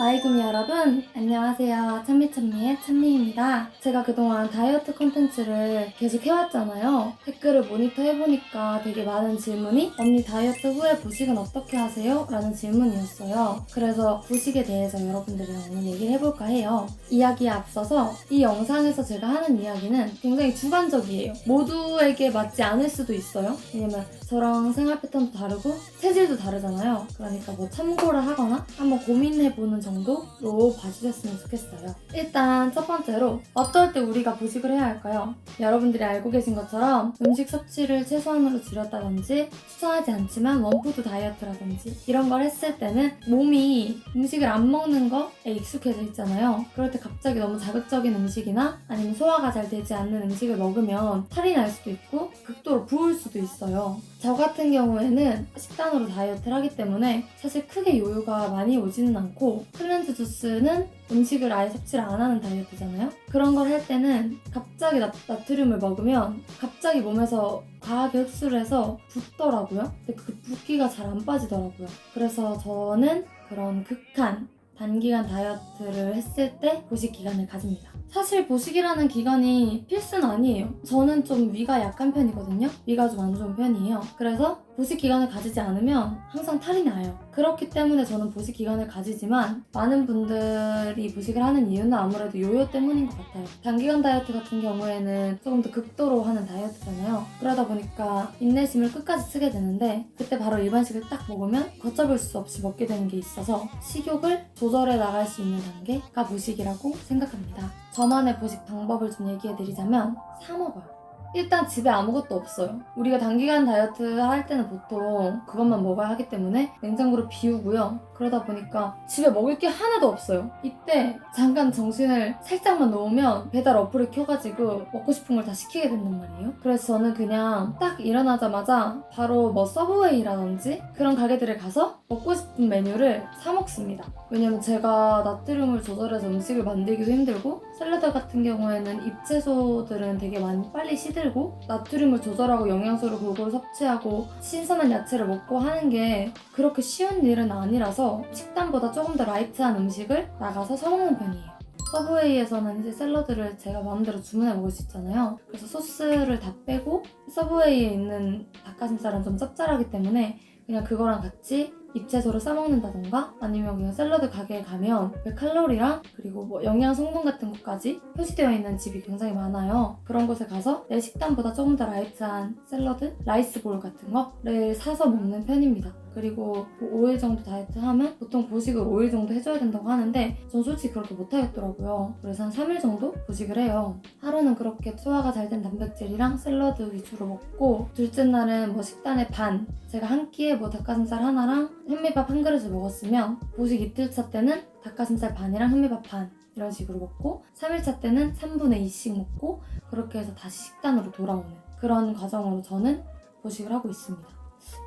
마이구미 여러분, 안녕하세요. 찬미찬미의 찬미입니다. 제가 그동안 다이어트 콘텐츠를 계속 해왔잖아요. 댓글을 모니터 해보니까 되게 많은 질문이 언니 다이어트 후에 보식은 어떻게 하세요? 라는 질문이었어요. 그래서 보식에 대해서 여러분들이랑 오늘 얘기를 해볼까 해요. 이야기에 앞서서 이 영상에서 제가 하는 이야기는 굉장히 주관적이에요. 모두에게 맞지 않을 수도 있어요. 왜냐면 저랑 생활 패턴도 다르고 체질도 다르잖아요. 그러니까 뭐 참고를 하거나 한번 고민해보는 정도로 봐주셨으면 좋겠어요. 일단 첫 번째로 어떨 때 우리가 보식을 해야 할까요? 여러분들이 알고 계신 것처럼 음식 섭취를 최소한으로 줄였다든지 추천하지 않지만 원푸드 다이어트라든지 이런 걸 했을 때는 몸이 음식을 안 먹는 거에 익숙해져 있잖아요. 그럴 때 갑자기 너무 자극적인 음식이나 아니면 소화가 잘 되지 않는 음식을 먹으면 탈이 날 수도 있고 극도로 부을 수도 있어요. 저 같은 경우에는 식단으로 다이어트를 하기 때문에 사실 크게 요요가 많이 오지는 않고 클렌즈 주스는 음식을 아예 섭취를 안 하는 다이어트잖아요. 그런 걸 할 때는 갑자기 나트륨을 먹으면 갑자기 몸에서 과하게 흡수를 해서 붓더라고요. 근데 그 붓기가 잘 안 빠지더라고요. 그래서 저는 그런 극한 단기간 다이어트를 했을 때 보식 기간을 가집니다. 사실 보식이라는 기간이 필수는 아니에요. 저는 좀 위가 약한 편이거든요. 위가 좀 안 좋은 편이에요. 그래서 보식 기간을 가지지 않으면 항상 탈이 나요. 그렇기 때문에 저는 보식 기간을 가지지만 많은 분들이 보식을 하는 이유는 아무래도 요요 때문인 것 같아요. 단기간 다이어트 같은 경우에는 조금 더 극도로 하는 다이어트잖아요. 그러다 보니까 인내심을 끝까지 쓰게 되는데 그때 바로 일반식을 딱 먹으면 걷잡을 수 없이 먹게 되는 게 있어서 식욕을 조절해 나갈 수 있는 단계가 보식이라고 생각합니다. 저만의 보식 방법을 좀 얘기해드리자면 사 먹어요. 일단 집에 아무것도 없어요. 우리가 단기간 다이어트 할 때는 보통 그것만 먹어야 하기 때문에 냉장고를 비우고요. 그러다 보니까 집에 먹을 게 하나도 없어요. 이때 잠깐 정신을 살짝만 놓으면 배달 어플을 켜가지고 먹고 싶은 걸 다 시키게 된단 말이에요. 그래서 저는 그냥 딱 일어나자마자 바로 뭐 서브웨이라든지 그런 가게들에 가서 먹고 싶은 메뉴를 사 먹습니다. 왜냐면 제가 나트륨을 조절해서 음식을 만들기도 힘들고 샐러드 같은 경우에는 잎채소들은 되게 많이 빨리 시들고 나트륨을 조절하고 영양소를 골고루 섭취하고 신선한 야채를 먹고 하는 게 그렇게 쉬운 일은 아니라서 식단보다 조금 더 라이트한 음식을 나가서 사 먹는 편이에요. 서브웨이에서는 이제 샐러드를 제가 마음대로 주문해 먹을 수 있잖아요. 그래서 소스를 다 빼고 서브웨이에 있는 닭가슴살은 좀 짭짤하기 때문에 그냥 그거랑 같이 잎채소를 싸먹는다던가 아니면 그냥 샐러드 가게에 가면 그 칼로리랑 그리고 뭐 영양 성분 같은 것까지 표시되어 있는 집이 굉장히 많아요. 그런 곳에 가서 내 식단보다 조금 더 라이트한 샐러드, 라이스볼 같은 거를 사서 먹는 편입니다. 그리고 5일 정도 다이어트 하면 보통 보식을 5일 정도 해줘야 된다고 하는데 전 솔직히 그렇게 못하겠더라고요. 그래서 한 3일 정도 보식을 해요. 하루는 그렇게 소화가 잘 된 단백질이랑 샐러드 위주로 먹고 둘째 날은 뭐 식단의 반 제가 한 끼에 뭐 닭가슴살 하나랑 현미밥 한 그릇을 먹었으면 보식 이틀차 때는 닭가슴살 반이랑 현미밥 반 이런 식으로 먹고 3일차 때는 3분의 2씩 먹고 그렇게 해서 다시 식단으로 돌아오는 그런 과정으로 저는 보식을 하고 있습니다.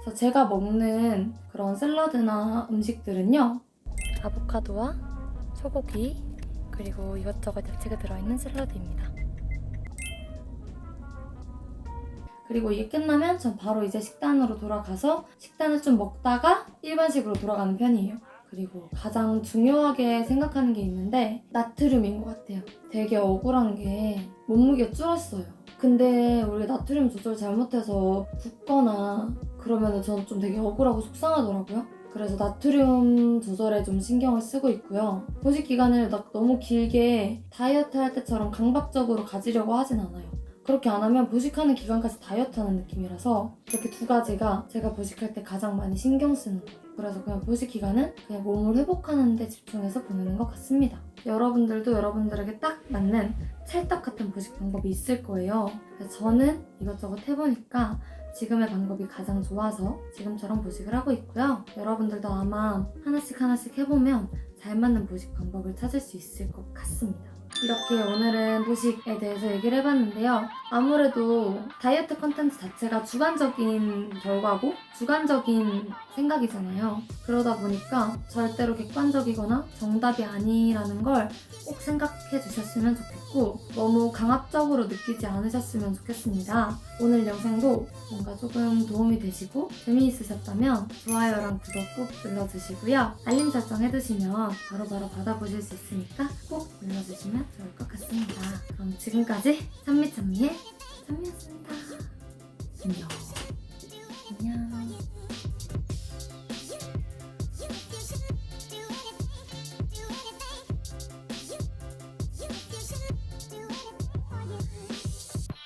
그래서 제가 먹는 그런 샐러드나 음식들은요 아보카도와 소고기 그리고 이것저것 야채가 들어있는 샐러드입니다. 그리고 이게 끝나면 전 바로 이제 식단으로 돌아가서 식단을 좀 먹다가 일반식으로 돌아가는 편이에요. 그리고 가장 중요하게 생각하는 게 있는데 나트륨인 것 같아요. 되게 억울한 게 몸무게가 줄었어요. 근데 우리가 나트륨 조절 잘못해서 붓거나 그러면 전 좀 되게 억울하고 속상하더라고요. 그래서 나트륨 조절에 좀 신경을 쓰고 있고요. 보식 기간을 너무 길게 다이어트 할 때처럼 강박적으로 가지려고 하진 않아요. 그렇게 안 하면 보식하는 기간까지 다이어트하는 느낌이라서 이렇게 두 가지가 제가 보식할 때 가장 많이 신경 쓰는 거예요. 그래서 그냥 보식 기간은 그냥 몸을 회복하는 데 집중해서 보내는 것 같습니다. 여러분들도 여러분들에게 딱 맞는 찰떡 같은 보식 방법이 있을 거예요. 그래서 저는 이것저것 해보니까 지금의 방법이 가장 좋아서 지금처럼 보식을 하고 있고요. 여러분들도 아마 하나씩 해보면 잘 맞는 보식 방법을 찾을 수 있을 것 같습니다. 이렇게 오늘은 보식에 대해서 얘기를 해봤는데요. 아무래도 다이어트 컨텐츠 자체가 주관적인 결과고 주관적인 생각이잖아요. 그러다 보니까 절대로 객관적이거나 정답이 아니라는 걸 꼭 생각해 주셨으면 좋겠고 너무 강압적으로 느끼지 않으셨으면 좋겠습니다. 오늘 영상도 뭔가 조금 도움이 되시고 재미있으셨다면 좋아요랑 구독 꼭 눌러주시고요. 알림 설정 해두시면 바로바로 받아보실 수 있으니까 꼭 눌러주시면 좋을 것 같습니다. 그럼 지금까지 찬미찬미의 찬미였습니다. 안녕. 안녕.